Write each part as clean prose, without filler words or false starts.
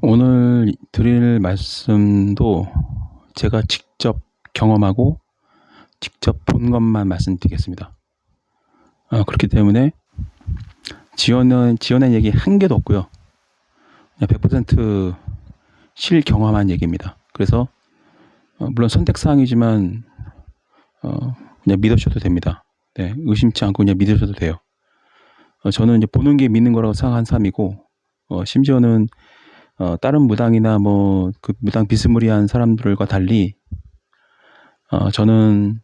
오늘 드릴 말씀도 제가 직접 경험하고 직접 본 것만 말씀드리겠습니다. 그렇기 때문에 지어낸 얘기 한 개도 없고요. 그냥 100% 실경험한 얘기입니다. 그래서 물론 선택사항이지만 그냥 믿으셔도 됩니다. 네, 의심치 않고 그냥 믿으셔도 돼요. 저는 이제 보는 게 믿는 거라고 생각한 사람이고, 심지어는 다른 무당이나 뭐 그 무당 비스무리한 사람들과 달리 저는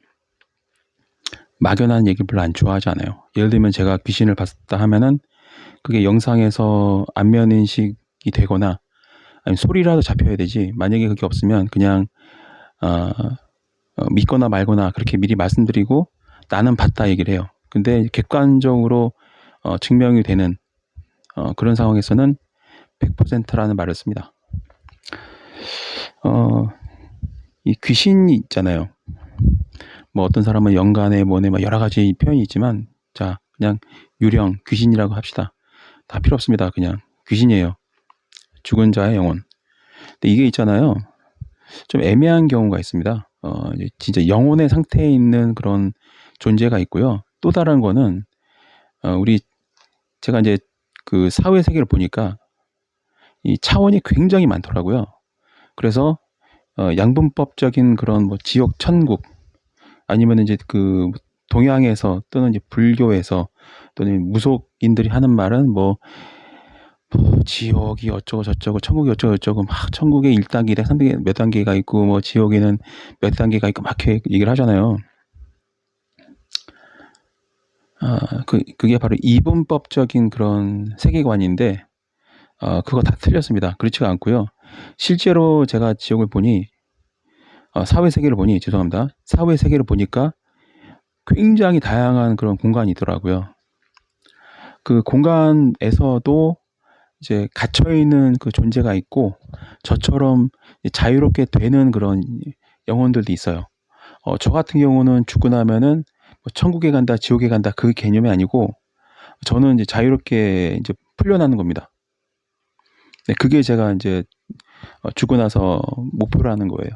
막연한 얘기 별로 안 좋아하지 않아요. 예를 들면 제가 귀신을 봤다 하면은 그게 영상에서 안면인식이 되거나 아니면 소리라도 잡혀야 되지, 만약에 그게 없으면 그냥 믿거나 말거나 그렇게 미리 말씀드리고 나는 봤다 얘기를 해요. 근데 객관적으로 증명이 되는 그런 상황에서는 100%라는 말을 씁니다. 이 귀신이 있잖아요. 뭐 어떤 사람은 영간에 뭐네 뭐 여러 가지 표현이 있지만, 자 그냥 유령 귀신이라고 합시다. 다 필요 없습니다. 그냥 귀신이에요. 죽은 자의 영혼. 근데 이게 있잖아요, 좀 애매한 경우가 있습니다. 진짜 영혼의 상태에 있는 그런 존재가 있고요. 또 다른 거는 제가 이제 그 사회 세계를 보니까 이 차원이 굉장히 많더라고요. 그래서 양분법적인 그런 뭐 지옥 천국, 아니면 이제 그 동양에서 또는 이제 불교에서 또는 무속인들이 하는 말은 뭐 지옥이 어쩌고 저쩌고 천국이 어쩌고 저쩌고 막 천국에 1단계, 2단계, 3단계 몇 단계가 있고 뭐 지옥에는 몇 단계가 있고 막 이렇게 얘기를 하잖아요. 그게 바로 이분법적인 그런 세계관인데, 그거 다 틀렸습니다. 그렇지가 않고요. 실제로 제가 지옥을 보니, 사회세계를 보니, 죄송합니다. 사회세계를 보니까 굉장히 다양한 그런 공간이 있더라고요. 그 공간에서도 이제 갇혀있는 그 존재가 있고, 저처럼 자유롭게 되는 그런 영혼들도 있어요. 저 같은 경우는 죽고 나면은 뭐 천국에 간다, 지옥에 간다, 그 개념이 아니고, 저는 이제 자유롭게 이제 풀려나는 겁니다. 네, 그게 제가 이제 죽고 나서 목표로 하는 거예요.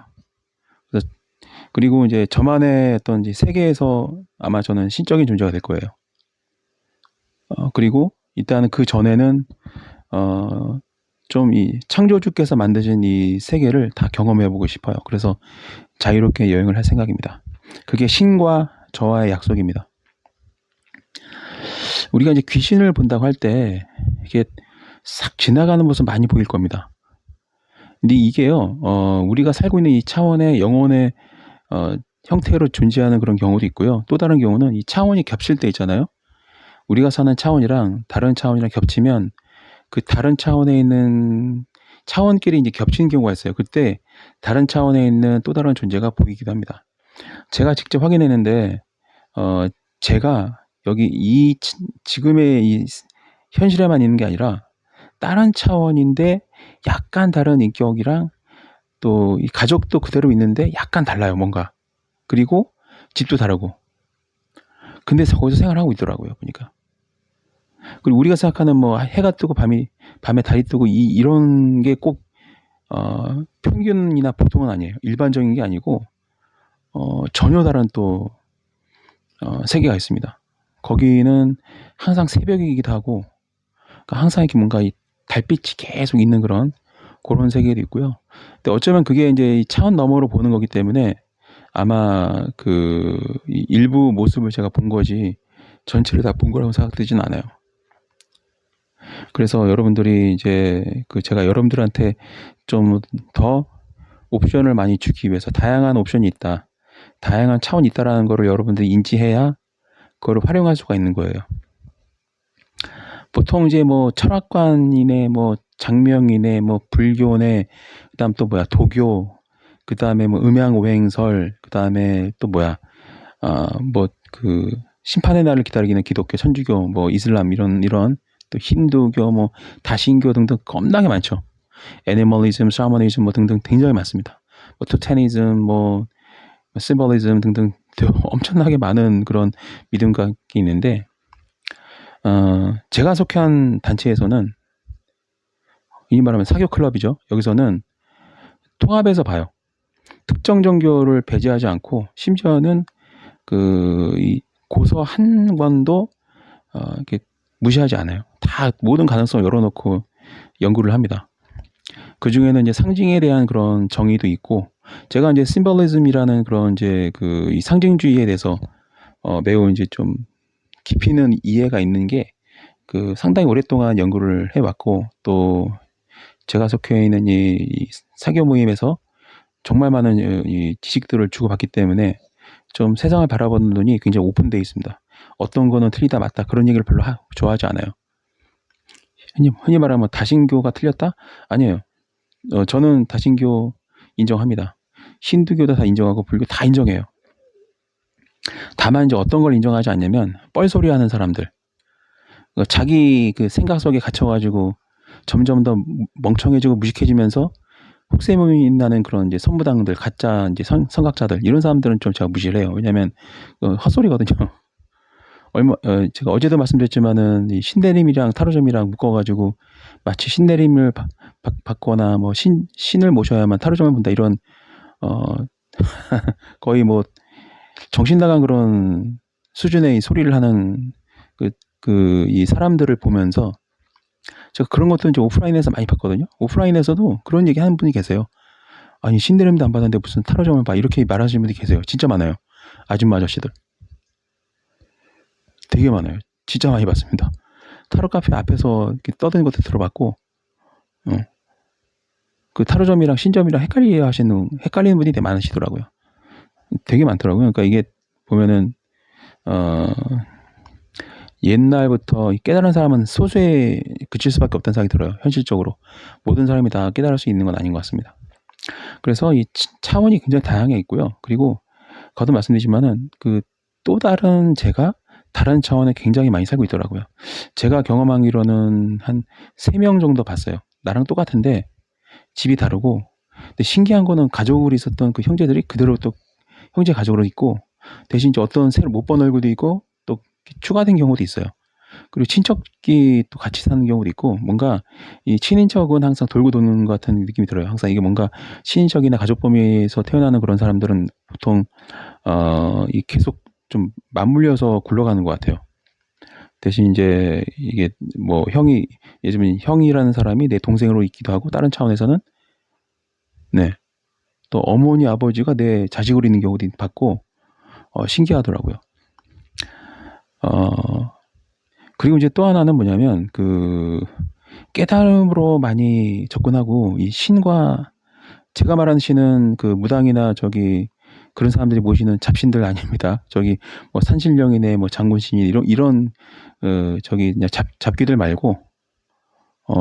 그리고 이제 저만의 어떤 이제 세계에서 아마 저는 신적인 존재가 될 거예요. 그리고 일단은 그 전에는 좀 이 창조주께서 만드신 이 세계를 다 경험해보고 싶어요. 그래서 자유롭게 여행을 할 생각입니다. 그게 신과 저와의 약속입니다. 우리가 이제 귀신을 본다고 할 때 이게 싹 지나가는 모습 많이 보일 겁니다. 근데 이게요, 우리가 살고 있는 이 차원의 영혼의 형태로 존재하는 그런 경우도 있고요. 또 다른 경우는 이 차원이 겹칠 때 있잖아요. 우리가 사는 차원이랑 다른 차원이랑 겹치면 그 다른 차원에 있는 차원끼리 이제 겹치는 경우가 있어요. 그때 다른 차원에 있는 또 다른 존재가 보이기도 합니다. 제가 직접 확인했는데, 제가 여기 지금의 이 현실에만 있는 게 아니라 다른 차원인데 약간 다른 인격이랑, 또 이 가족도 그대로 있는데 약간 달라요, 뭔가. 그리고 집도 다르고. 근데 거기서 생활하고 있더라고요, 보니까. 그리고 우리가 생각하는 뭐 해가 뜨고 밤에 달이 뜨고 이런 게 꼭 평균이나 보통은 아니에요. 일반적인 게 아니고 전혀 다른 또 세계가 있습니다. 거기는 항상 새벽이기도 하고, 그러니까 항상 이렇게 뭔가 이 달빛이 계속 있는 그런 세계도 있고요. 근데 어쩌면 그게 이제 이 차원 너머로 보는 거기 때문에 아마 그 일부 모습을 제가 본 거지 전체를 다 본 거라고 생각되진 않아요. 그래서 여러분들이 이제 제가 여러분들한테 좀 더 옵션을 많이 주기 위해서, 다양한 옵션이 있다, 다양한 차원이 있다라는 거를 여러분들이 인지해야 그거를 활용할 수가 있는 거예요. 보통 이제 뭐 철학관이네, 뭐 장명이네, 뭐 불교네, 그다음 또 뭐야 도교, 그다음에 뭐 음양오행설, 그다음에 또 뭐야 뭐 그 심판의 날을 기다리는 기독교, 천주교, 뭐 이슬람, 이런 또 힌두교, 뭐 다신교 등등 겁나게 많죠. 애니멀리즘, 샤머니즘 뭐 등등 굉장히 많습니다. 뭐 토테니즘, 뭐 심볼리즘 등등 엄청나게 많은 그런 믿음각이 있는데, 제가 속한 단체에서는 흔히 말하면 사교 클럽이죠. 여기서는 통합해서 봐요. 특정 종교를 배제하지 않고 심지어는 이 고서 한 권도 이렇게 무시하지 않아요. 다 모든 가능성을 열어놓고 연구를 합니다. 그 중에는 이제 상징에 대한 그런 정의도 있고, 제가 이제 심볼리즘이라는 그런 이제 이 상징주의에 대해서 매우 이제 좀 깊이 있는 이해가 있는 게 상당히 오랫동안 연구를 해왔고, 또 제가 속해 있는 이 사교 모임에서 정말 많은 이 지식들을 주고받기 때문에 좀 세상을 바라보는 눈이 굉장히 오픈되어 있습니다. 어떤 거는 틀리다 맞다 그런 얘기를 별로 좋아하지 않아요. 흔히 말하면 다신교가 틀렸다? 아니에요. 저는 다신교 인정합니다. 힌두교도 다 인정하고 불교 다 인정해요. 다만 이제 어떤 걸 인정하지 않냐면 뻘소리 하는 사람들, 자기 생각 속에 갇혀가지고 점점 더 멍청해지고 무식해지면서 혹세무민이 나는 그런 이제 선무당들, 가짜 이제 선각자들, 이런 사람들은 좀 제가 무시를 해요. 왜냐면 헛소리거든요. 제가 어제도 말씀드렸지만은 이 신내림이랑 타로점이랑 묶어가지고 마치 신내림을 받거나 뭐 신을 모셔야만 타로점을 본다, 이런 거의 뭐 정신 나간 그런 수준의 소리를 하는 이 사람들을 보면서 제가 그런 것도 이제 오프라인에서 많이 봤거든요. 오프라인에서도 그런 얘기 하는 분이 계세요. 아니, 신내림도 안 받았는데 무슨 타로점을 봐, 이렇게 말하시는 분이 계세요. 진짜 많아요. 아줌마 아저씨들 되게 많아요. 진짜 많이 봤습니다. 타로 카페 앞에서 이렇게 떠드는 것도 들어봤고, 그 타로점이랑 신점이랑 헷갈리는 분이 되게 많으시더라고요. 되게 많더라고요. 그러니까 이게 보면은 옛날부터 깨달은 사람은 소수에 그칠 수밖에 없다는 생각이 들어요. 현실적으로 모든 사람이 다 깨달을 수 있는 건 아닌 것 같습니다. 그래서 이 차원이 굉장히 다양해 있고요. 그리고 거듭 말씀드리지만은 또 다른 제가 다른 차원에 굉장히 많이 살고 있더라고요. 제가 경험하기로는 한 3명 정도 봤어요. 나랑 똑같은데 집이 다르고, 근데 신기한 거는 가족으로 있었던 그 형제들이 그대로 또 형제 가족으로 있고, 대신 이제 어떤 새로 못 본 얼굴도 있고 또 추가된 경우도 있어요. 그리고 친척이 또 같이 사는 경우도 있고, 뭔가 이 친인척은 항상 돌고 도는 것 같은 느낌이 들어요. 항상 이게 뭔가 친인척이나 가족 범위에서 태어나는 그런 사람들은 보통 이 계속 좀 맞물려서 굴러가는 것 같아요. 대신 이제 이게 뭐 예전에 형이라는 사람이 내 동생으로 있기도 하고, 다른 차원에서는 또 어머니 아버지가 내 자식으로 있는 경우도 봤고, 신기하더라고요. 그리고 이제 또 하나는 뭐냐면 깨달음으로 많이 접근하고, 이 신과, 제가 말하는 신은 무당이나 그런 사람들이 모시는 잡신들 아닙니다. 뭐 산신령이네, 뭐 장군신이, 이런 그냥 잡귀들 말고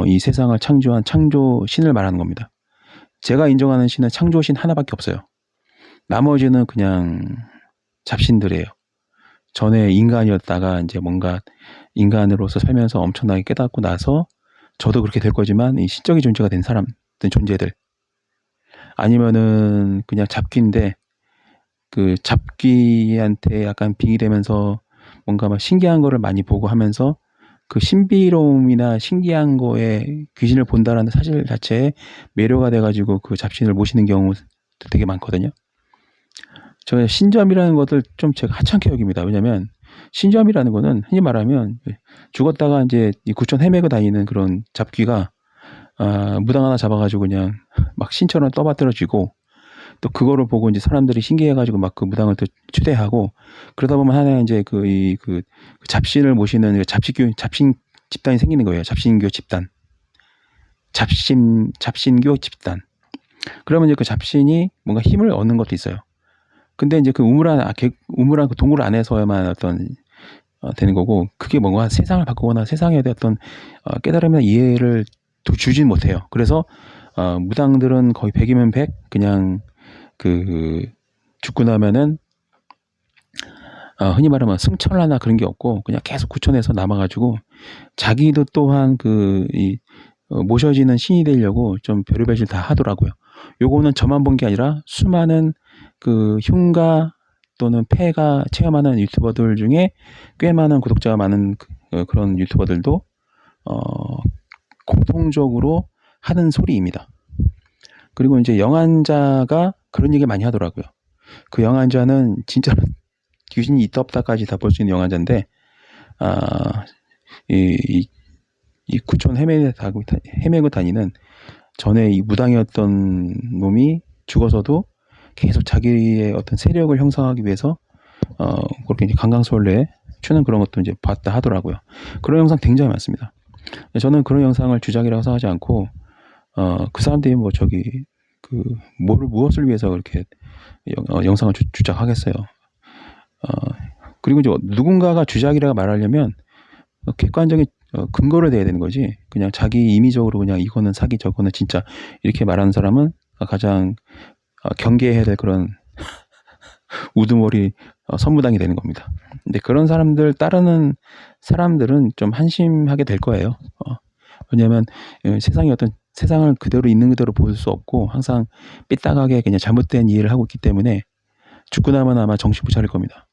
이 세상을 창조한 창조신을 말하는 겁니다. 제가 인정하는 신은 창조신 하나밖에 없어요. 나머지는 그냥 잡신들이에요. 전에 인간이었다가 이제 뭔가 인간으로서 살면서 엄청나게 깨닫고 나서 저도 그렇게 될 거지만 이 신적인 존재가 된 존재들, 아니면은 그냥 잡귀인데 잡귀한테 약간 빙의되면서 뭔가 막 신기한 거를 많이 보고 하면서 그 신비로움이나 신기한 거에 귀신을 본다라는 사실 자체에 매료가 돼가지고 그 잡신을 모시는 경우도 되게 많거든요. 저 신점이라는 것을 좀 제가 하찮게 여깁니다. 왜냐면 신점이라는 거는 흔히 말하면 죽었다가 이제 이 구천 헤매고 다니는 그런 잡귀가 무당 하나 잡아가지고 그냥 막 신처럼 떠받들어지고, 또 그거를 보고 이제 사람들이 신기해가지고 막 그 무당을 또 추대하고, 그러다 보면 하나 이제 잡신을 모시는 잡신 집단이 생기는 거예요. 잡신교 집단. 잡신교 집단. 그러면 이제 그 잡신이 뭔가 힘을 얻는 것도 있어요. 근데 이제 우물한 그 동굴 안에서만 되는 거고, 그게 뭔가 세상을 바꾸거나 세상에 대한 어떤 깨달음이나 이해를 주진 못해요. 그래서 무당들은 거의 100이면 100, 그냥 죽고 나면은 흔히 말하면 승천하나 그런 게 없고, 그냥 계속 구천에서 남아가지고 자기도 또한 모셔지는 신이 되려고 좀 별의별 짓 다 하더라고요. 요거는 저만 본 게 아니라 수많은 흉가 또는 폐가 체험하는 유튜버들 중에 꽤 많은 구독자가 많은 그런 유튜버들도 공통적으로 하는 소리입니다. 그리고 이제 영환자가 그런 얘기 많이 하더라고요. 그 영환자는 진짜 귀신이 있다 없다까지 다 볼 수 있는 영환자인데, 이 구촌 헤매고 다니는 전에 이 무당이었던 놈이 죽어서도 계속 자기의 어떤 세력을 형성하기 위해서 그렇게 이제 강강술래 추는 그런 것도 이제 봤다 하더라고요. 그런 영상 굉장히 많습니다. 저는 그런 영상을 주작이라고 생각하지 않고 그 사람들이 뭐 무엇을 위해서 그렇게 영상을 주작하겠어요. 그리고 이제 누군가가 주작이라고 말하려면 객관적인 근거를 대야 되는 거지. 그냥 자기 임의적으로 그냥 이거는 사기 저거는 진짜 이렇게 말하는 사람은 가장 경계해야 될 그런 우두머리 선무당이 되는 겁니다. 근데 그런 사람들 따르는 사람들은 좀 한심하게 될 거예요. 왜냐하면 세상을 그대로 있는 그대로 볼 수 없고 항상 삐딱하게 그냥 잘못된 이해를 하고 있기 때문에 죽고 나면 아마 정신 못 차릴 겁니다.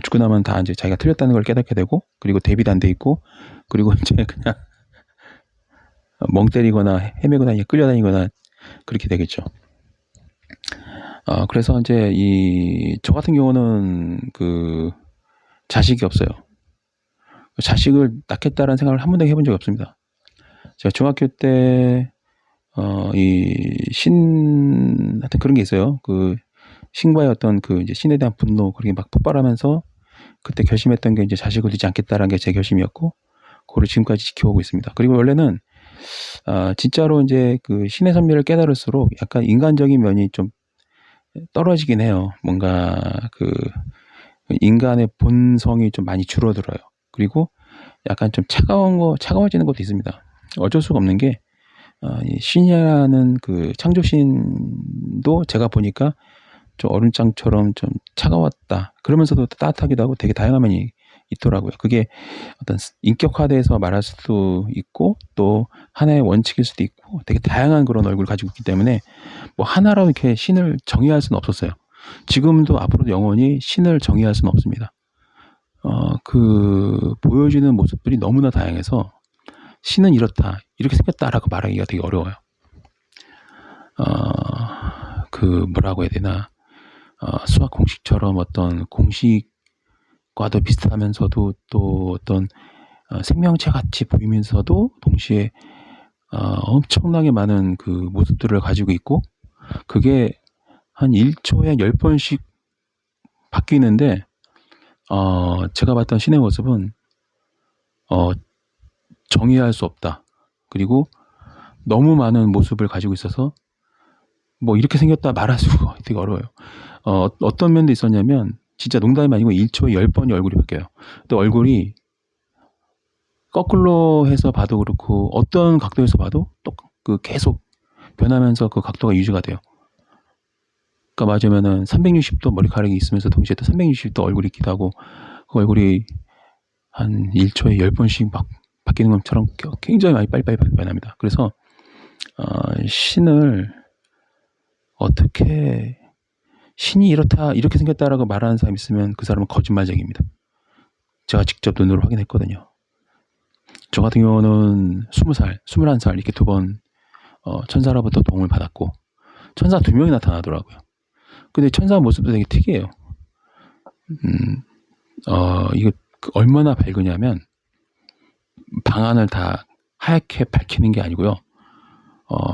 죽고 나면 다 이제 자기가 틀렸다는 걸 깨닫게 되고, 그리고 대비도 안 돼 있고, 그리고 이제 그냥 멍 때리거나 헤매고 끌려다니거나 그렇게 되겠죠. 그래서 이제 저 같은 경우는 자식이 없어요. 자식을 낳겠다라는 생각을 한 번도 해본 적이 없습니다. 제가 중학교 때 하여튼 그런 게 있어요. 신과의 어떤 이제 신에 대한 분노, 그렇게 막 폭발하면서 그때 결심했던 게 이제 자식을 두지 않겠다라는 게 제 결심이었고, 그걸 지금까지 지켜오고 있습니다. 그리고 원래는 진짜로 이제 신의 섭리를 깨달을수록 약간 인간적인 면이 좀 떨어지긴 해요. 뭔가 인간의 본성이 좀 많이 줄어들어요. 그리고 약간 좀 차가워지는 것도 있습니다. 어쩔 수가 없는 게 이 신이라는 창조신도 제가 보니까 좀 얼음장처럼 좀 차가웠다. 그러면서도 따뜻하기도 하고 되게 다양한 면이 있더라고요. 그게 어떤 인격화돼서 말할 수도 있고 또 하나의 원칙일 수도 있고 되게 다양한 그런 얼굴을 가지고 있기 때문에 뭐 하나로 이렇게 신을 정의할 수는 없었어요. 지금도 앞으로도 영원히 신을 정의할 수는 없습니다. 보여지는 모습들이 너무나 다양해서 신은 이렇다, 이렇게 생겼다라고 말하기가 되게 어려워요. 뭐라고 해야 되나, 수학 공식처럼 어떤 공식과도 비슷하면서도 또 어떤 생명체 같이 보이면서도 동시에 엄청나게 많은 모습들을 가지고 있고, 그게 한 1초에 10번씩 바뀌는데, 제가 봤던 신의 모습은 정의할 수 없다. 그리고 너무 많은 모습을 가지고 있어서 뭐 이렇게 생겼다 말할 수가 되게 어려워요. 어떤 면도 있었냐면 진짜 농담이 아니고 1초에 10번이 얼굴이 바뀌어요. 또 얼굴이 거꾸로 해서 봐도 그렇고 어떤 각도에서 봐도 또 계속 변하면서 그 각도가 유지가 돼요. 그러니까 맞으면은 360도 머리카락이 있으면서 동시에 또 360도 얼굴이 있기도 하고, 그 얼굴이 한 1초에 10번씩 막 바뀌는 것처럼 굉장히 많이 빨리빨리 변합니다. 그래서 신을 어떻게 신이 이렇다, 이렇게 생겼다라고 말하는 사람이 있으면 그 사람은 거짓말쟁이입니다. 제가 직접 눈으로 확인했거든요. 저 같은 경우는 20살, 21살 이렇게 2번 천사로부터 도움을 받았고, 천사 2명이 나타나더라고요. 근데 천사 모습도 되게 특이해요. 이거 얼마나 밝으냐면 방안을 다 하얗게 밝히는 게 아니고요.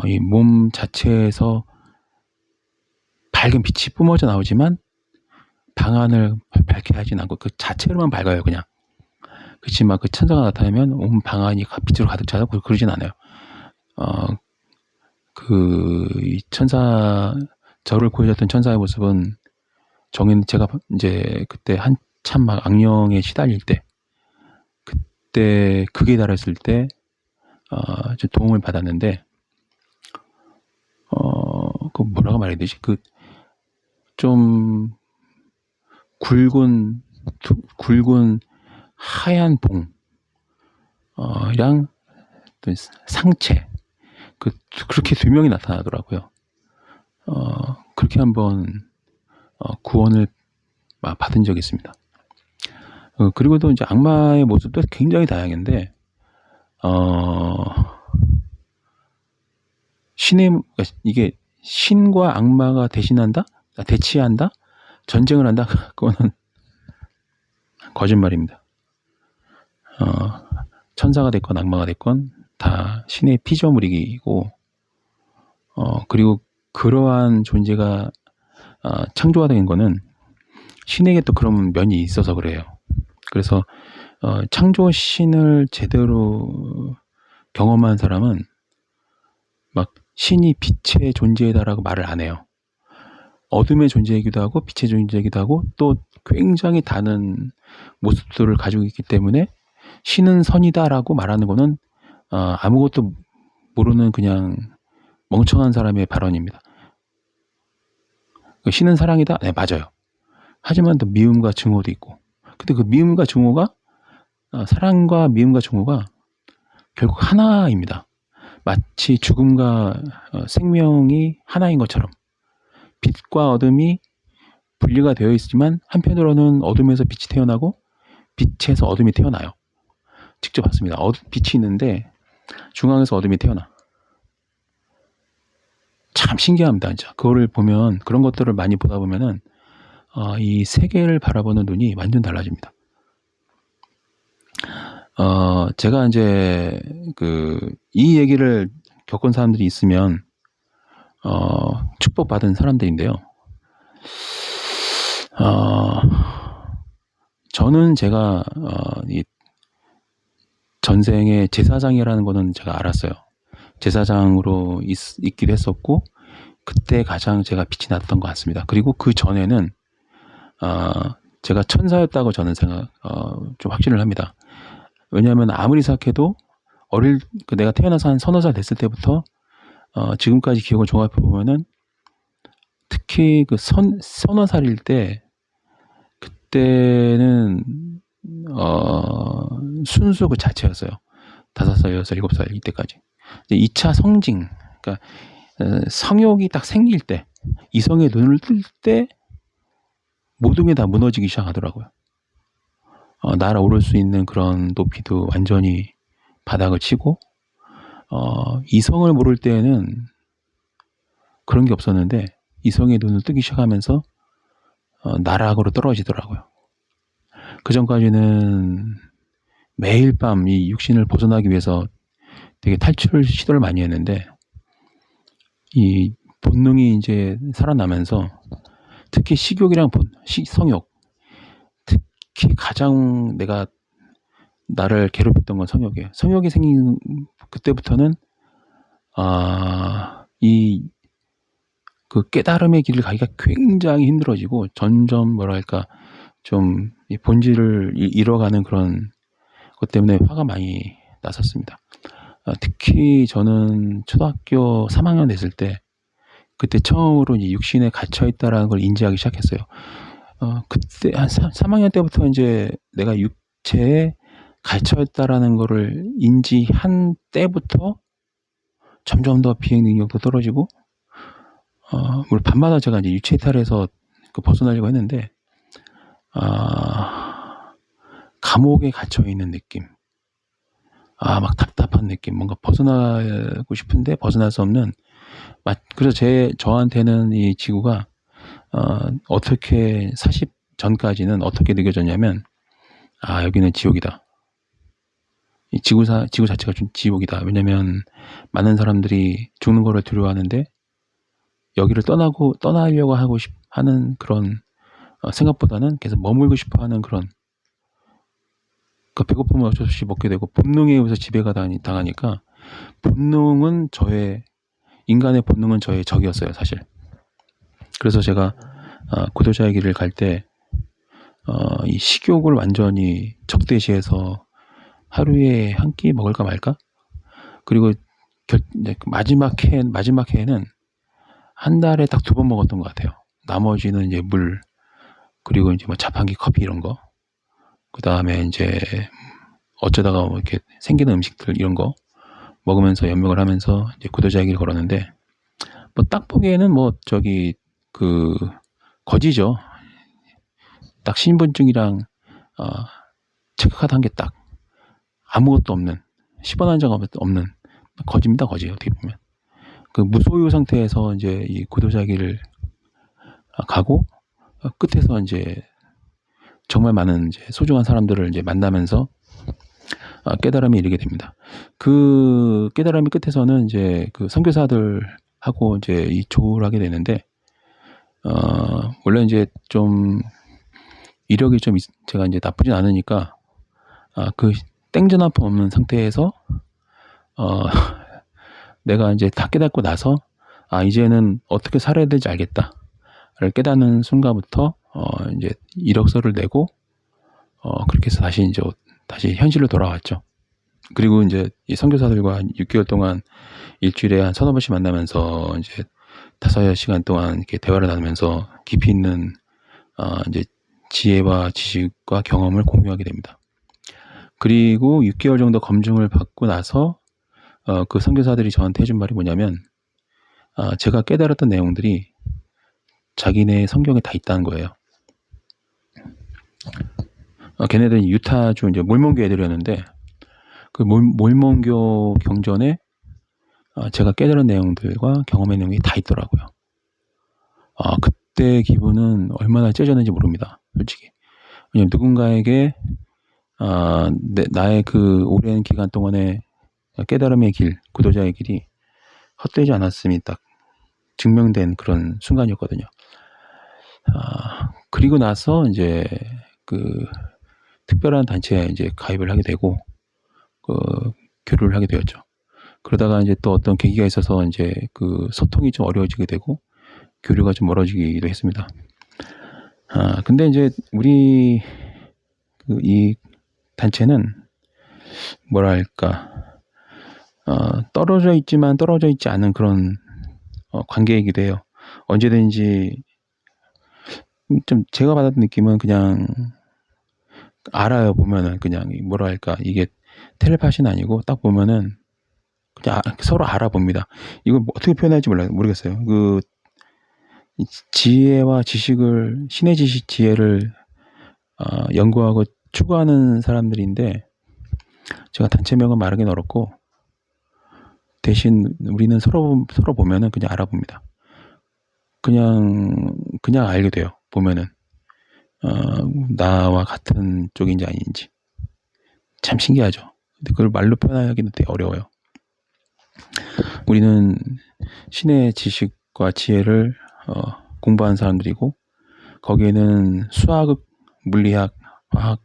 이 몸 자체에서 밝은 빛이 뿜어져 나오지만 방안을 밝게 하진 않고 그 자체로만 밝아요, 그냥. 그렇지만 그 천사가 나타나면 온 방안이 빛으로 가득 차서 그러진 않아요. 이 저를 구해줬던 천사의 모습은 제가 이제 그때 한참 막 악령에 시달릴 때, 그때 극에 달했을 때 좀 도움을 받았는데, 뭐라고 말해야 되지? 좀 굵은 하얀 봉, 랑 또 상체, 그렇게 2명이 나타나더라고요. 그렇게 한번 구원을 받은 적이 있습니다. 그리고 또 이제 악마의 모습도 굉장히 다양한데, 그러니까 이게 신과 악마가 대신한다? 대치한다? 전쟁을 한다? 그거는 거짓말입니다. 천사가 됐건 악마가 됐건 다 신의 피조물이고, 그리고 그러한 존재가 창조가 된 거는 신에게 또 그런 면이 있어서 그래요. 그래서 창조신을 제대로 경험한 사람은 막 신이 빛의 존재다라고 말을 안 해요. 어둠의 존재이기도 하고 빛의 존재이기도 하고 또 굉장히 다른 모습들을 가지고 있기 때문에 신은 선이다라고 말하는 거는 아무것도 모르는 그냥 멍청한 사람의 발언입니다. 신은 사랑이다? 네, 맞아요. 하지만 또 미움과 증오도 있고, 근데 그 미움과 증오가 사랑과 미움과 증오가 결국 하나입니다. 마치 죽음과 생명이 하나인 것처럼 빛과 어둠이 분리가 되어 있지만 한편으로는 어둠에서 빛이 태어나고 빛에서 어둠이 태어나요. 직접 봤습니다. 빛이 있는데 중앙에서 어둠이 태어나. 참 신기합니다. 진짜. 그거를 보면, 그런 것들을 많이 보다 보면은 이 세계를 바라보는 눈이 완전 달라집니다. 제가 이제 이 얘기를 겪은 사람들이 있으면 축복받은 사람들인데요. 저는 제가 이 전생에 제사장이라는 거는 제가 알았어요. 제사장으로 있기도 했었고, 그때 가장 제가 빛이 났던 것 같습니다. 그리고 그 전에는 제가 천사였다고 저는 좀 확신을 합니다. 왜냐하면 아무리 생각해도 내가 태어나서 한 서너 살 됐을 때부터 지금까지 기억을 종합해 보면은 특히 서너 살일 때, 그때는 순수 그 자체였어요. 5살, 6살, 7살 이때까지. 2차 성징, 그러니까 성욕이 딱 생길 때, 이성의 눈을 뜰 때 모든 게 다 무너지기 시작하더라고요. 날아오를 수 있는 그런 높이도 완전히 바닥을 치고, 이성을 모를 때에는 그런 게 없었는데 이성의 눈을 뜨기 시작하면서 나락으로 떨어지더라고요. 그 전까지는 매일 밤 이 육신을 벗어나기 위해서 되게 탈출 시도를 많이 했는데, 이 본능이 이제 살아나면서 특히 식욕이랑 성욕, 특히 가장 나를 괴롭혔던 건 성욕이에요. 성욕이 생긴 그때부터는 그 깨달음의 길을 가기가 굉장히 힘들어지고 점점 좀 본질을 잃어가는 그런 것 때문에 화가 많이 났었습니다. 특히 저는 초등학교 3학년 됐을 때, 그때 처음으로 이제 육신에 갇혀있다라는 걸 인지하기 시작했어요. 그때 한 3학년 때부터 이제 내가 육체에 갇혀있다라는 거를 인지한 때부터 점점 더 비행 능력도 떨어지고, 물론 밤마다 제가 이제 유체 이탈해서 벗어나려고 했는데, 감옥에 갇혀있는 느낌. 막 답답한 느낌. 뭔가 벗어나고 싶은데 벗어날 수 없는. 그래서 저한테는 이 지구가, 어떻게 40 전까지는 어떻게 느껴졌냐면, 여기는 지옥이다. 이 지구 자체가 좀 지옥이다. 왜냐면 많은 사람들이 죽는 거를 두려워하는데 여기를 떠나려고 하는 그런 생각보다는 계속 머물고 싶어 하는 그런, 배고프면 어쩔 수 없이 먹게 되고 본능에 의해서 지배가 당하니까 인간의 본능은 저의 적이었어요, 사실. 그래서 제가 구도자의 길을 갈 때 이 식욕을 완전히 적대시해서 하루에 한 끼 먹을까 말까? 그리고 마지막 해에는 한 달에 딱 2번 먹었던 것 같아요. 나머지는 이제 물, 그리고 이제 자판기 커피 이런 거, 그 다음에 이제 어쩌다가 이렇게 생기는 음식들 이런 거 먹으면서 연명을 하면서 이제 구도자의 길을 걸었는데, 딱 보기에는 거지죠. 딱 신분증이랑 체크카드 한 개 딱, 아무것도 없는, 10원 한 장 없는 거지입니다, 거지, 어떻게 보면. 그 무소유 상태에서 이제 이 구도자 길을 가고 끝에서 이제 정말 많은 이제 소중한 사람들을 이제 만나면서 깨달음에 이르게 됩니다. 그 깨달음의 끝에서는 이제 그 선교사들하고 이제 이 조우를 하게 되는데, 원래 이제 좀 이력이 좀 제가 이제 나쁘진 않으니까, 그 땡전 한 푼 없는 상태에서, 내가 이제 다 깨닫고 나서, 이제는 어떻게 살아야 될지 알겠다를 깨닫는 순간부터, 이제 이력서를 내고, 그렇게 해서 다시 현실로 돌아왔죠. 그리고 이제 이 선교사들과 한 6개월 동안 일주일에 한 서너 번씩 만나면서 이제 5시간 동안 이렇게 대화를 나누면서 깊이 있는 이제 지혜와 지식과 경험을 공유하게 됩니다. 그리고 6개월 정도 검증을 받고 나서 그 선교사들이 저한테 해준 말이 뭐냐면, 제가 깨달았던 내용들이 자기네 성경에 다 있다는 거예요. 걔네들은 유타주 이제 몰몬교 애들이었는데, 그 몰몬교 경전에 제가 깨달은 내용들과 경험의 내용이 다 있더라고요. 그때 기분은 얼마나 째졌는지 모릅니다, 솔직히. 왜냐면 누군가에게 나의 그 오랜 기간 동안의 깨달음의 길, 구도자의 길이 헛되지 않았음이 딱 증명된 그런 순간이었거든요. 그리고 나서 이제 그 특별한 단체에 이제 가입을 하게 되고, 교류를 하게 되었죠. 그러다가 이제 또 어떤 계기가 있어서 이제 그 소통이 좀 어려워지게 되고, 교류가 좀 멀어지기도 했습니다. 근데 이제 우리 이 단체는 뭐랄까, 떨어져 있지만 떨어져 있지 않은 그런 관계이기도 해요. 언제든지 좀 제가 받았던 느낌은 그냥 알아요. 보면은 그냥 뭐랄까, 이게 텔레파시는 아니고 딱 보면은 그냥 서로 알아봅니다. 이걸 뭐 어떻게 표현할지 모르겠어요. 그 지혜와 지식을, 신의 지혜를 연구하고 추구하는 사람들인데, 제가 단체명은 말하기는 어렵고, 대신 우리는 서로 보면은 그냥 알아봅니다. 그냥 알게 돼요. 보면은 나와 같은 쪽인지 아닌지. 참 신기하죠. 근데 그걸 말로 표현하기는 되게 어려워요. 우리는 신의 지식과 지혜를 공부한 사람들이고, 거기에는 수학, 물리학, 화학,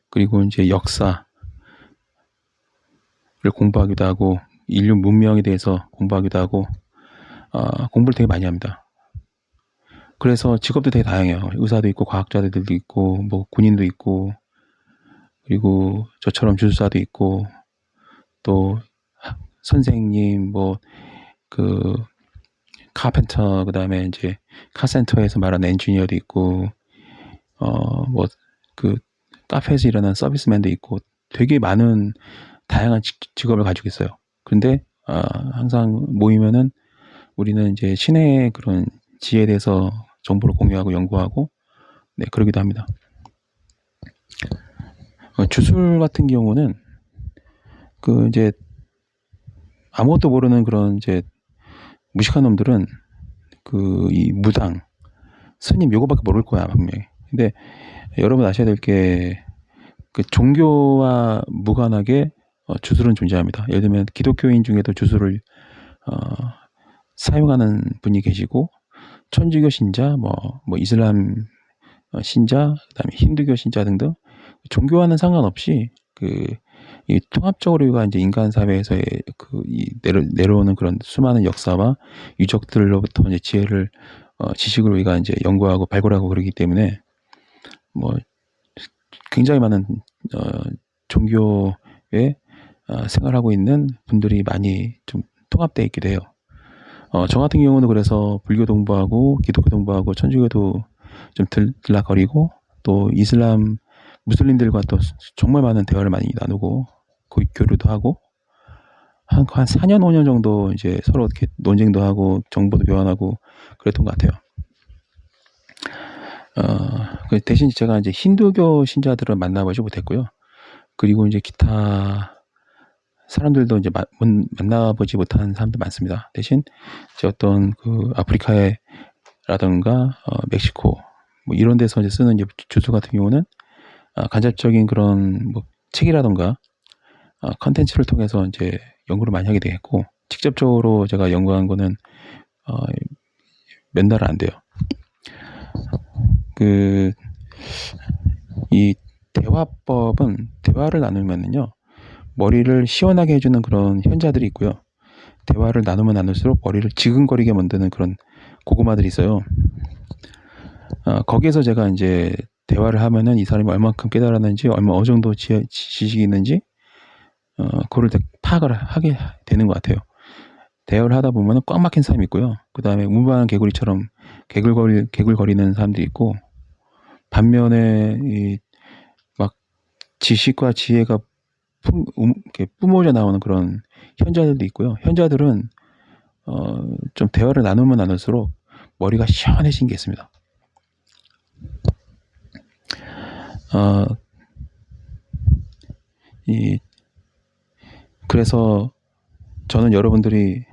그리고 이제 역사를 공부하기도 하고, 인류 문명에 대해서 공부하기도 하고, 공부를 되게 많이 합니다. 그래서 직업도 되게 다양해요. 의사도 있고, 과학자들도 있고, 뭐 군인도 있고, 그리고 저처럼 주술사도 있고, 또 선생님, 뭐 그 카펜터, 그다음에 이제 카센터에서 말하는 엔지니어도 있고, 뭐 그 카페에서 일하는 서비스맨도 있고, 되게 많은 다양한 직업을 가지고 있어요. 근데 항상 모이면은 우리는 이제 신의 그런 지혜에 대해서 정보를 공유하고 연구하고, 네, 그러기도 합니다. 주술 같은 경우는 그 이제 아무것도 모르는 그런 이제 무식한 놈들은 그 이 무당, 스님 요거밖에 모를 거야, 분명히. 근데 여러분 아셔야 될 게, 그 종교와 무관하게 주술은 존재합니다. 예를 들면 기독교인 중에도 주술을 사용하는 분이 계시고, 천주교 신자, 뭐 이슬람 신자, 그다음에 힌두교 신자 등등, 종교와는 상관없이 이 통합적으로 우리가 이제 인간 사회에서의 내려오는 그런 수많은 역사와 유적들로부터 이제 지혜를, 지식을 우리가 이제 연구하고 발굴하고 그러기 때문에, 뭐 굉장히 많은 종교에 생활하고 있는 분들이 많이 좀 통합되어 있기도 해요. 저 같은 경우는 그래서 불교도 공부하고, 기독교도 공부하고, 천주교도 좀 들락거리고, 또 이슬람 무슬림들과 또 정말 많은 대화를 많이 나누고, 교류도 하고, 한 4년, 5년 정도 이제 서로 이렇게 논쟁도 하고, 정보도 교환하고, 그랬던 것 같아요. 대신 제가 이제 힌두교 신자들은 만나보지 못했고요. 그리고 이제 기타 사람들도 이제 만나보지 못한 사람도 많습니다. 대신 이제 어떤 그 아프리카에라든가 멕시코 뭐 이런 데서 이제 쓰는 이제 주소 같은 경우는 간접적인 그런 뭐 책이라든가 컨텐츠를 통해서 이제 연구를 많이 하게 되겠고, 직접적으로 제가 연구한 거는 몇 달은 안 돼요. 이 대화법은 대화를 나누면은요, 머리를 시원하게 해주는 그런 현자들이 있고요. 대화를 나누면 나눌수록 머리를 지근거리게 만드는 그런 고구마들이 있어요. 거기에서 제가 이제 대화를 하면은 이 사람이 얼만큼 깨달았는지, 어느 정도 지식이 있는지, 그걸 파악을 하게 되는 것 같아요. 대화를 하다 보면은 꽉 막힌 사람이 있고요. 그 다음에 운반한 개구리처럼 개굴거리는 사람들이 있고, 반면에 막 지식과 지혜가 이렇게 뿜어져 나오는 그런 현자들도 있고요. 현자들은 좀 대화를 나누면 나눌수록 머리가 시원해진 게 있습니다. 그래서 저는 여러분들이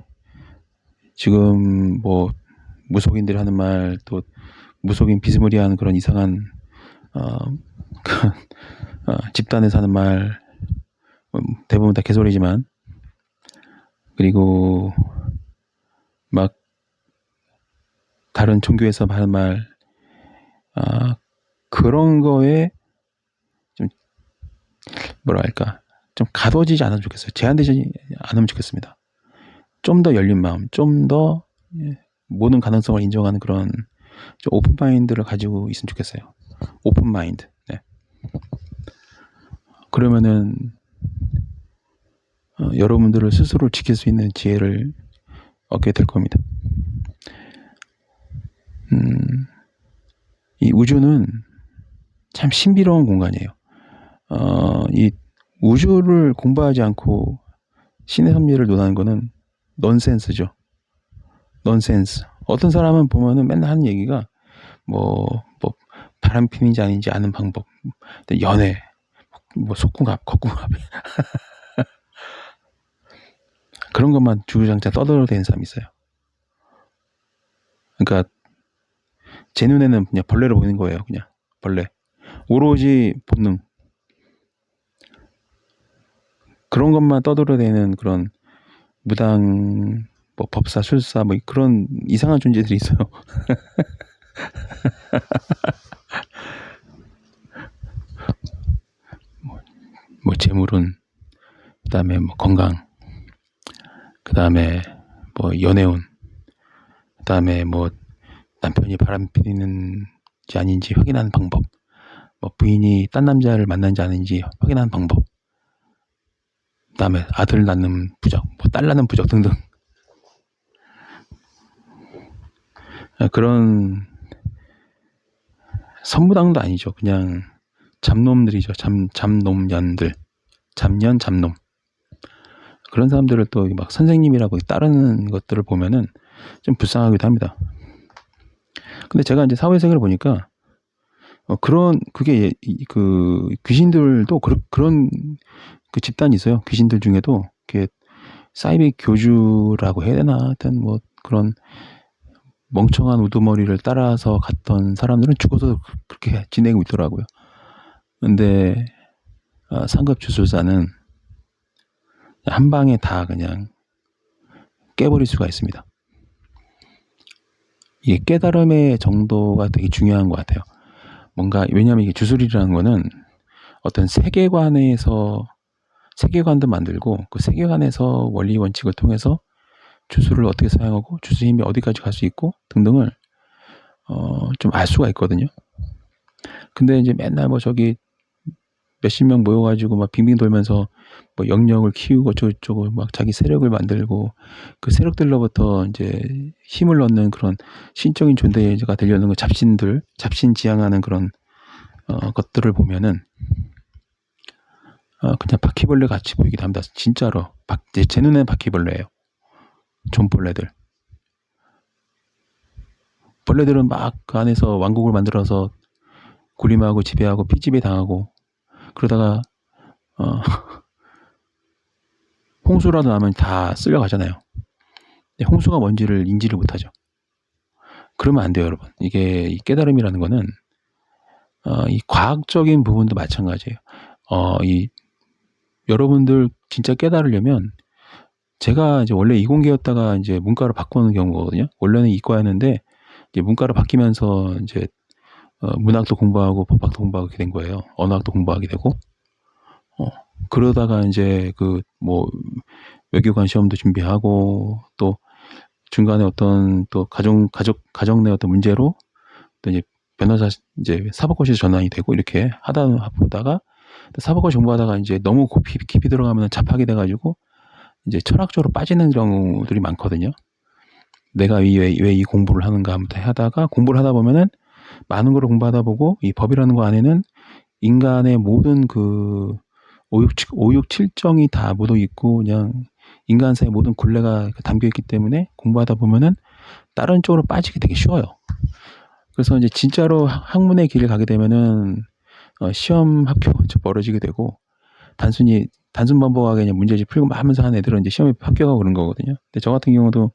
지금 뭐 무속인들이 하는 말, 또 무속인 비스무리한 그런 이상한 집단에서 하는 말, 대부분 다 개소리지만, 그리고 막 다른 종교에서 하는 말, 그런 거에 좀 뭐랄까 좀 가둬지지 않으면 좋겠어요. 제한되지 않으면 좋겠습니다. 좀 더 열린 마음, 좀 더 모든 가능성을 인정하는 그런 좀 오픈 마인드를 가지고 있으면 좋겠어요. 오픈 마인드. 네. 그러면은 여러분들을 스스로 지킬 수 있는 지혜를 얻게 될 겁니다. 이 우주는 참 신비로운 공간이에요. 이 우주를 공부하지 않고 신의 섭리를 논하는 거는 넌센스죠. 넌센스. 어떤 사람은 보면은 맨날 하는 얘기가 뭐 바람핀인지 아닌지 아는 방법, 연애, 뭐 속궁합, 겉궁합 그런 것만 주구장창 떠들어대는 사람이 있어요. 그러니까 제 눈에는 그냥 벌레로 보이는 거예요. 그냥 벌레. 오로지 본능. 그런 것만 떠들어대는 그런 무당, 뭐 법사, 술사, 뭐 그런 이상한 존재들이 있어요. 뭐 재물운, 그다음에 뭐 건강, 그다음에 뭐 연애운, 그다음에 뭐 남편이 바람피는지 아닌지 확인하는 방법, 뭐 부인이 딴 남자를 만난지 아닌지 확인하는 방법, 그다음에 아들 낳는 부적, 뭐 딸 낳는 부적 등등. 그런 선무당도 아니죠. 그냥 잡놈들이죠. 잡놈년들. 잡년, 잡놈. 그런 사람들을 또 막 선생님이라고 따르는 것들을 보면은 좀 불쌍하기도 합니다. 근데 제가 이제 사회생활을 보니까 그게 그 귀신들도 그런 그 집단이 있어요. 귀신들 중에도 이렇게 사이비 교주라고 해야 되나? 하여튼 뭐 그런 멍청한 우두머리를 따라서 갔던 사람들은 죽어서 그렇게 지내고 있더라고요. 근데 상급 주술사는 한 방에 다 그냥 깨버릴 수가 있습니다. 이게 깨달음의 정도가 되게 중요한 것 같아요. 뭔가 왜냐하면 이게 주술이라는 거는 어떤 세계관도 만들고 그 세계관에서 원리 원칙을 통해서 주술을 어떻게 사용하고 주술 힘이 어디까지 갈 수 있고 등등을 좀 알 수가 있거든요. 근데 이제 맨날 뭐 저기 몇십 명 모여가지고 막 빙빙 돌면서 뭐 영역을 키우고 저쩌고 막 자기 세력을 만들고 그 세력들로부터 이제 힘을 얻는 그런 신적인 존재가 되려는 그 잡신지향하는 그런 것들을 보면은 그냥 바퀴벌레 같이 보이기도 합니다. 진짜로 제 눈에는 바퀴벌레예요. 존벌레들. 벌레들은 막 그 안에서 왕국을 만들어서 군림하고 지배하고 피지배 당하고 그러다가 홍수라도 나면 다 쓸려가잖아요. 근데 홍수가 뭔지를 인지를 못하죠. 그러면 안 돼요, 여러분. 이게 이 깨달음이라는 거는 이 과학적인 부분도 마찬가지예요. 이 여러분들 진짜 깨달으려면 제가 이제 원래 이공계였다가 이제 문과로 바꾸는 경우거든요. 원래는 이과였는데 이제 문과로 바뀌면서 이제 문학도 공부하고 법학도 공부하게 된 거예요. 언어학도 공부하게 되고 그러다가 이제 그 뭐 외교관 시험도 준비하고 또 중간에 어떤 또 가정 내 어떤 문제로 또 이제 변호사 이제 사법고시에서 전환이 되고 이렇게 보다가 사법고시 공부하다가 이제 너무 깊이 들어가면 잡하게 돼가지고 이제 철학적으로 빠지는 경우들이 많거든요. 내가 왜 이 공부를 하는가 하다가 공부를 하다 보면은 많은 걸 공부하다 보고 이 법이라는 거 안에는 인간의 모든 그 오육 칠정이 다 묻어 있고 그냥 인간사의 모든 굴레가 담겨 있기 때문에 공부하다 보면은 다른 쪽으로 빠지기 되게 쉬워요. 그래서 이제 진짜로 학문의 길을 가게 되면은 시험 합격이 벌어지게 되고 단순 반복하게 그냥 문제집 풀고 하면서 하는 애들은 이제 시험에 합격하고 그런 거거든요. 근데 저 같은 경우도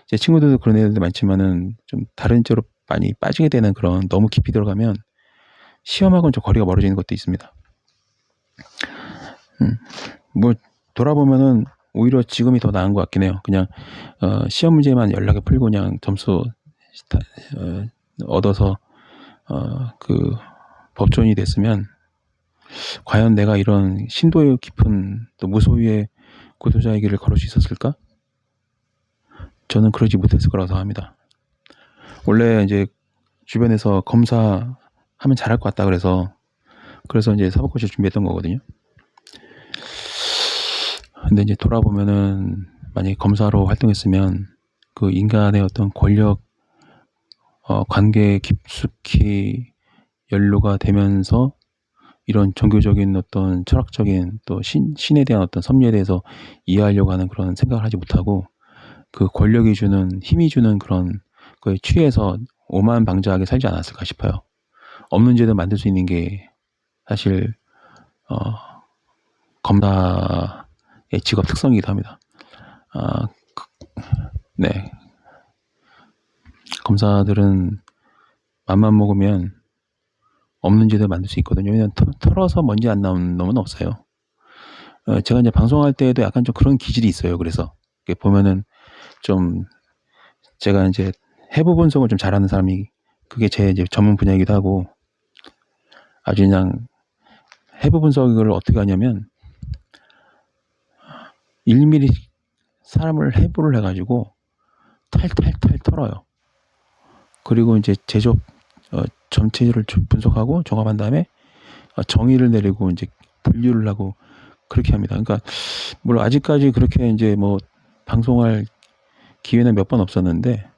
제 친구들도 그런 애들도 많지만은 좀 다른 쪽으로 많이 빠지게 되는 그런 너무 깊이 들어가면 시험하고는 좀 거리가 멀어지는 것도 있습니다. 뭐 돌아보면은 오히려 지금이 더 나은 것 같긴 해요. 그냥 시험 문제만 연락에 풀고 그냥 점수 얻어서 그 법조인이 됐으면 과연 내가 이런 심도 깊은 또 무소유의 구도자의 길을 걸을 수 있었을까? 저는 그러지 못했을 거라고 생각합니다. 원래 이제 주변에서 검사 하면 잘할 것 같다 그래서 이제 사법고시 준비했던 거거든요. 근데 이제 돌아보면은 만약에 검사로 활동했으면 그 인간의 어떤 권력 관계에 깊숙이 연루가 되면서 이런 종교적인 어떤 철학적인 또 신에 대한 어떤 섭리에 대해서 이해하려고 하는 그런 생각을 하지 못하고 그 권력이 주는 힘이 주는 그런 거에 취해서 오만방자하게 살지 않았을까 싶어요. 없는 죄도 만들 수 있는 게 사실 검사의 직업 특성이기도 합니다. 네. 검사들은 맘만 먹으면 없는 죄도 만들 수 있거든요. 왜냐면 털어서 먼지 안 나오는 놈은 없어요. 제가 이제 방송할 때에도 약간 좀 그런 기질이 있어요. 그래서 보면은 좀 제가 이제 해부 분석을 좀 잘하는 사람이 그게 제 이제 전문 분야이기도 하고 아주 그냥 해부 분석을 어떻게 하냐면 1mm 사람을 해부를 해가지고 탈탈탈 털어요. 그리고 이제 제적 전체를 분석하고 종합한 다음에 정의를 내리고 이제 분류를 하고 그렇게 합니다. 그러니까 물론 아직까지 그렇게 이제 뭐 방송할 기회는 몇 번 없었는데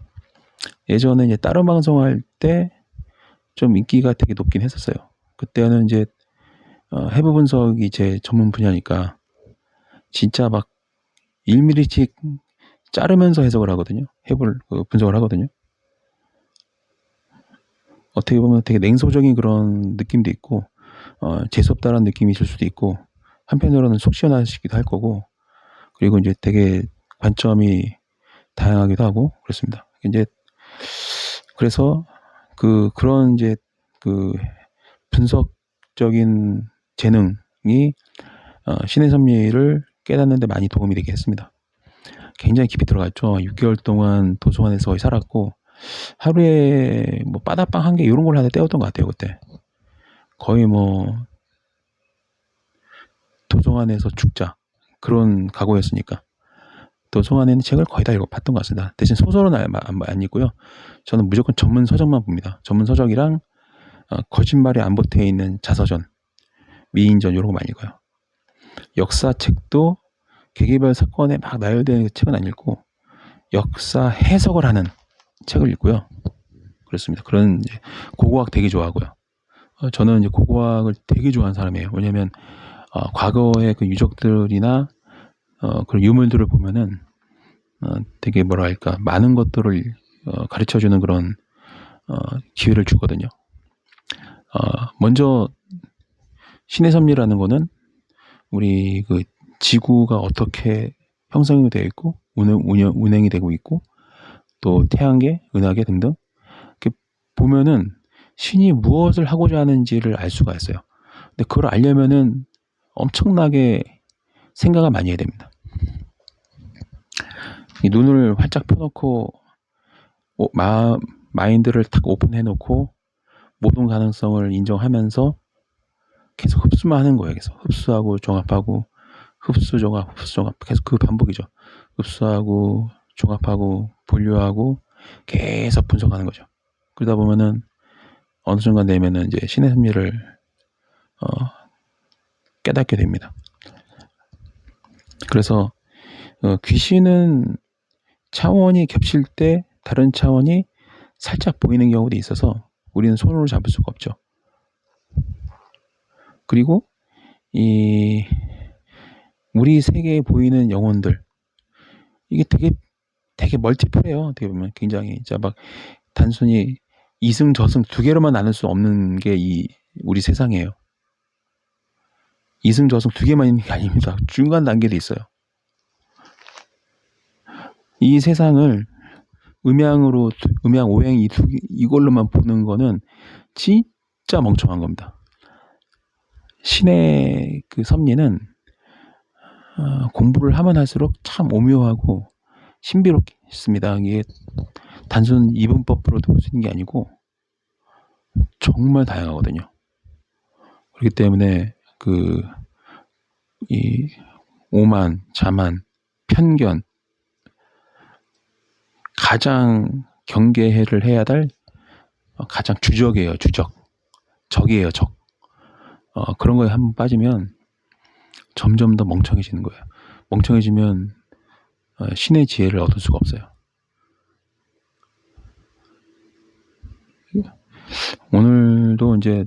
예전에 이제 다른 방송할 때 좀 인기가 되게 높긴 했었어요. 그때는 이제 해부 분석이 제 전문 분야니까 진짜 막 1mm씩 자르면서 해석을 하거든요. 분석을 하거든요. 어떻게 보면 되게 냉소적인 그런 느낌도 있고 재수없다라는 느낌이 들 수도 있고 한편으로는 속 시원하시기도 할 거고 그리고 이제 되게 관점이 다양하기도 하고 그렇습니다. 이제 그래서 그런 이제 그 분석적인 재능이 신의 섭리를 깨닫는 데 많이 도움이 되게 했습니다. 굉장히 깊이 들어갔죠. 6개월 동안 도서관에서 거의 살았고 하루에 뭐 바다빵 1개 이런 걸 하나 때웠던 것 같아요. 그때 거의 뭐 도서관에서 죽자 그런 각오였으니까 도서관에는 책을 거의 다 읽어봤던 것 같습니다. 대신 소설은 안 읽고요. 저는 무조건 전문 서적만 봅니다. 전문 서적이랑 거짓말이 안 보태어 있는 자서전, 미인전 이런 거 많이 읽어요. 역사책도 계기별 사건에 막 나열되는 책은 안 읽고 역사 해석을 하는 책을 읽고요. 그렇습니다. 그런 이제 고고학 되게 좋아하고요. 저는 이제 고고학을 되게 좋아하는 사람이에요. 왜냐하면 과거의 그 유적들이나 그런 유물들을 보면은 되게 뭐랄까 많은 것들을 가르쳐주는 그런 기회를 주거든요. 먼저 신의 섭리라는 거는 우리 그 지구가 어떻게 형성이 되어 있고 운행이 되고 있고 또 태양계, 은하계 등등 이렇게 보면은 신이 무엇을 하고자 하는지를 알 수가 있어요. 근데 그걸 알려면은 엄청나게 생각을 많이 해야 됩니다. 이 눈을 활짝 펴놓고 마인드를 탁 오픈해놓고 모든 가능성을 인정하면서 계속 흡수만 하는 거예요. 계속 흡수하고 종합하고 흡수 종합 계속 그 반복이죠. 흡수하고 종합하고 분류하고 계속 분석하는 거죠. 그러다 보면은 어느 순간 되면은 이제 신의 섭리를 깨닫게 됩니다. 그래서 귀신은 차원이 겹칠 때 다른 차원이 살짝 보이는 경우도 있어서 우리는 손으로 잡을 수가 없죠. 그리고 우리 세계에 보이는 영혼들 이게 되게 멀티플해요. 어떻게 보면 굉장히 진짜 막 단순히 이승 저승 두 개로만 나눌 수 없는 게 우리 세상이에요. 이승 저승 두 개만 있는 게 아닙니다. 중간 단계도 있어요. 이 세상을 음양 오행 이걸로만 보는 거는 진짜 멍청한 겁니다. 신의 그 섭리는 공부를 하면 할수록 참 오묘하고 신비롭습니다. 이게 단순 이분법으로 볼 수 있는 게 아니고 정말 다양하거든요. 그렇기 때문에 이 오만, 자만, 편견 가장 경계를 해야 될 가장 주적이에요. 적이에요. 적. 그런 거에 한번 빠지면 점점 더 멍청해지는 거예요. 멍청해지면 신의 지혜를 얻을 수가 없어요. 오늘도 이제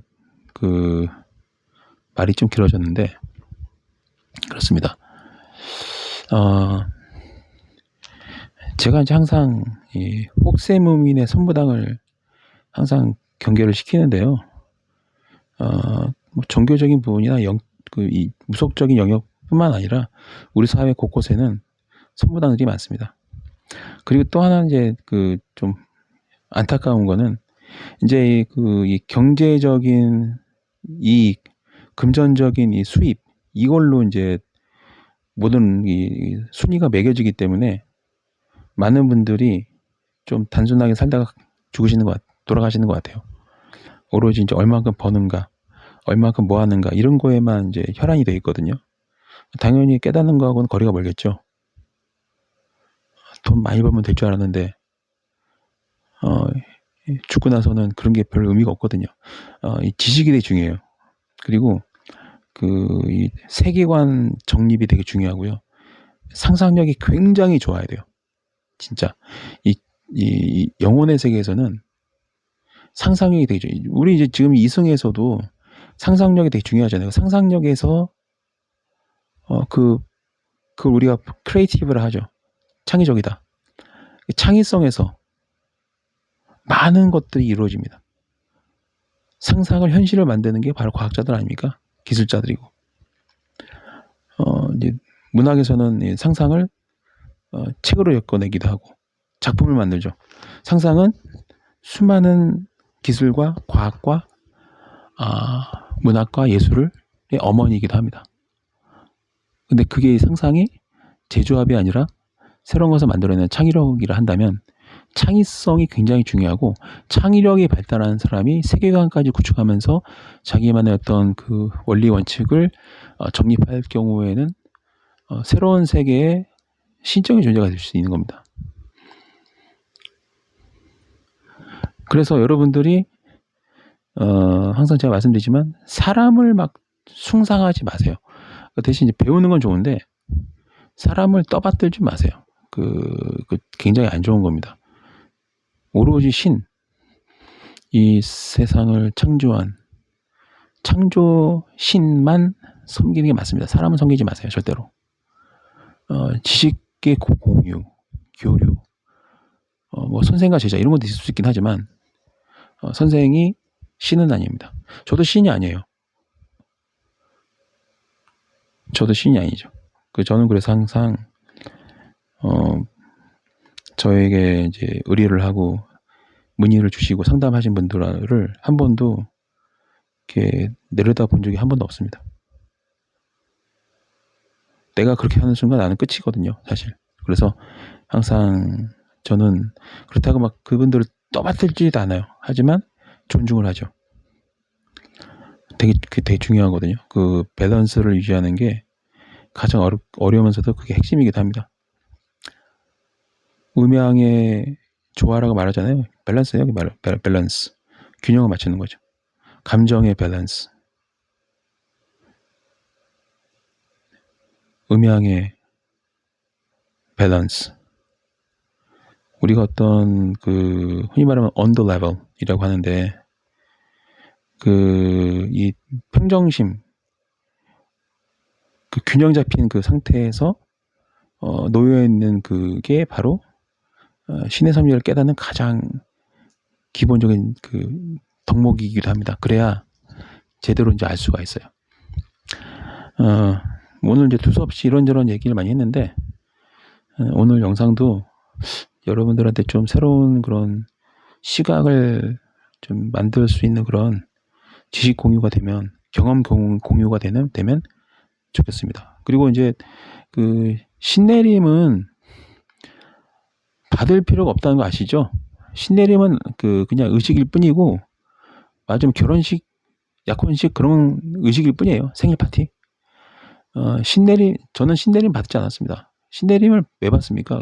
말이 좀 길어졌는데 그렇습니다. 제가 이제 항상 이 혹세무민의 선무당을 항상 경계를 시키는데요. 뭐 종교적인 부분이나 이 무속적인 영역뿐만 아니라 우리 사회 곳곳에는 선무당들이 많습니다. 그리고 또 하나 이제 좀 안타까운 거는 이제 이 경제적인 이익, 금전적인 이 수입 이걸로 이제 모든 이 순위가 매겨지기 때문에 많은 분들이 좀 단순하게 살다가 돌아가시는 것 같아요. 오로지 이제 얼마만큼 버는가, 얼마만큼 뭐 하는가 이런 거에만 이제 혈안이 돼 있거든요. 당연히 깨닫는 거하고는 거리가 멀겠죠. 돈 많이 벌면 될 줄 알았는데 죽고 나서는 그런 게 별 의미가 없거든요. 이 지식이 되게 중요해요. 그리고 이 세계관 정립이 되게 중요하고요. 상상력이 굉장히 좋아야 돼요. 진짜 이 영혼의 세계에서는 상상력이 되게 중요해요. 우리 이제 지금 이승에서도 상상력이 되게 중요하잖아요. 상상력에서 그걸 우리가 크리에이티브라 하죠. 창의적이다. 창의성에서 많은 것들이 이루어집니다. 상상을 현실을 만드는 게 바로 과학자들 아닙니까? 기술자들이고. 이제 문학에서는 상상을 책으로 엮어내기도 하고 작품을 만들죠. 상상은 수많은 기술과 과학과 문학과 예술의 어머니이기도 합니다. 근데 그게 상상이 재조합이 아니라 새로운 것을 만들어내는 창의력이라 한다면 창의성이 굉장히 중요하고 창의력이 발달하는 사람이 세계관까지 구축하면서 자기만의 어떤 그 원리 원칙을 정립할 경우에는 새로운 세계의 신적인 존재가 될 수 있는 겁니다. 그래서 여러분들이 항상 제가 말씀드리지만 사람을 막 숭상하지 마세요. 대신 이제 배우는 건 좋은데 사람을 떠받들지 마세요. 굉장히 안 좋은 겁니다. 오로지 이 세상을 창조한 창조 신만 섬기는 게 맞습니다. 사람은 섬기지 마세요. 절대로. 지식의 공유, 교류, 뭐 선생과 제자 이런 것도 있을 수 있긴 하지만 선생이 신은 아닙니다. 저도 신이 아니에요. 저도 신이 아니죠. 저는 그래서 항상 저에게 이제 의뢰를 하고 문의를 주시고 상담하신 분들을 한 번도 이렇게 내려다본 적이 한 번도 없습니다. 내가 그렇게 하는 순간 나는 끝이거든요, 사실. 그래서 항상 저는 그렇다고 막 그분들을 떠받들지도 않아요. 하지만 존중을 하죠. 되게 중요하거든요. 그 밸런스를 유지하는 게 가장 어려우면서도 그게 핵심이기도 합니다. 음양의 조화라고 말하잖아요. 밸런스예요. 밸런스. 균형을 맞추는 거죠. 감정의 밸런스. 음양의 밸런스. 우리가 어떤 흔히 말하면 언더 레벨이라고 하는데 이 평정심, 그 균형 잡힌 그 상태에서 놓여 있는 그게 바로 신의 섭리를 깨닫는 가장 기본적인 그 덕목이기도 합니다. 그래야 제대로 이제 알 수가 있어요. 오늘 이제 두서없이 이런저런 얘기를 많이 했는데 오늘 영상도 여러분들한테 좀 새로운 그런 시각을 좀 만들 수 있는 그런 지식 공유가 되면, 경험 공유가 되면 좋겠습니다. 그리고 이제 신내림은 받을 필요가 없다는 거 아시죠? 신내림은 그냥 의식일 뿐이고, 맞으면 결혼식, 약혼식 그런 의식일 뿐이에요. 생일 파티. 저는 신내림 받지 않았습니다. 신내림을 왜 받습니까?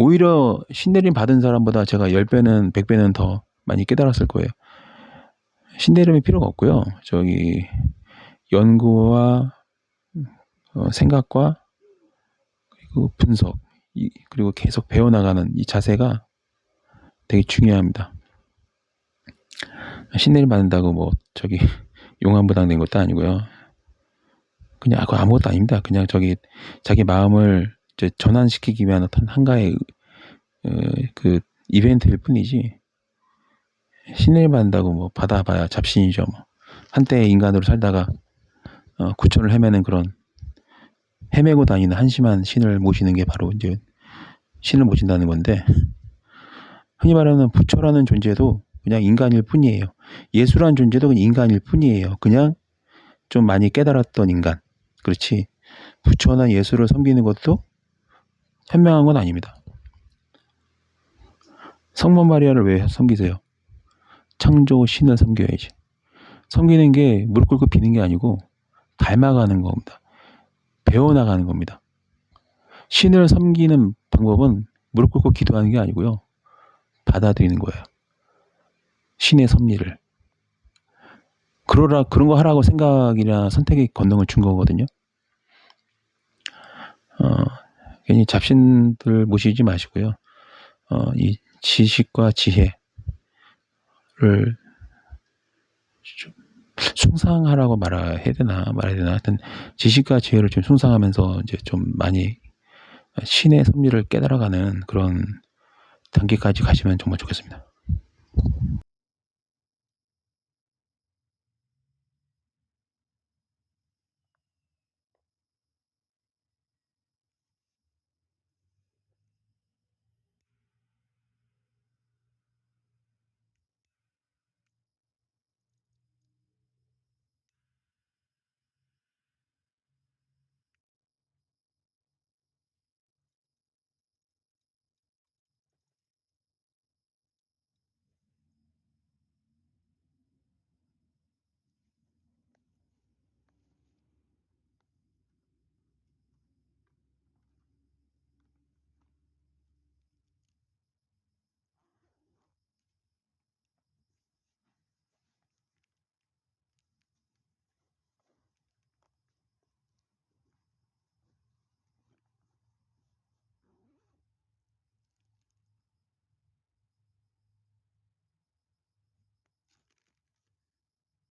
오히려 신내림 받은 사람보다 제가 10배는 100배는 더 많이 깨달았을 거예요. 신내림이 필요가 없고요. 연구와 생각과 그리고 분석, 그리고 계속 배워나가는 이 자세가 되게 중요합니다. 신내림 받는다고 용암부당 된 것도 아니고요. 그냥 아무것도 아닙니다. 그냥 자기 마음을 이제 전환시키기 위한 어떤 한가의 이벤트일 뿐이지, 신내림 받는다고 받아봐야 잡신이죠. 한때 인간으로 살다가 구천을 헤매는 헤매고 다니는 한심한 신을 모시는 게 바로 이제 신을 모신다는 건데, 흔히 말하는 부처라는 존재도 그냥 인간일 뿐이에요. 예수라는 존재도 그냥 인간일 뿐이에요. 그냥 좀 많이 깨달았던 인간. 그렇지, 부처나 예수를 섬기는 것도 현명한 건 아닙니다. 성모 마리아를 왜 섬기세요? 창조 신을 섬겨야지. 섬기는 게 무릎 꿇고 비는 게 아니고 닮아가는 겁니다. 배워나가는 겁니다. 신을 섬기는 방법은 무릎 꿇고 기도하는 게 아니고요, 받아들이는 거예요. 신의 섭리를. 그런 거 하라고 생각이나 선택의 권능을 준 거거든요. 괜히 잡신들 모시지 마시고요. 이 지식과 지혜를 좀 숭상하라고 말해야 되나. 하여튼 지식과 지혜를 좀 숭상하면서 이제 좀 많이 신의 섭리를 깨달아가는 그런 단계까지 가시면 정말 좋겠습니다.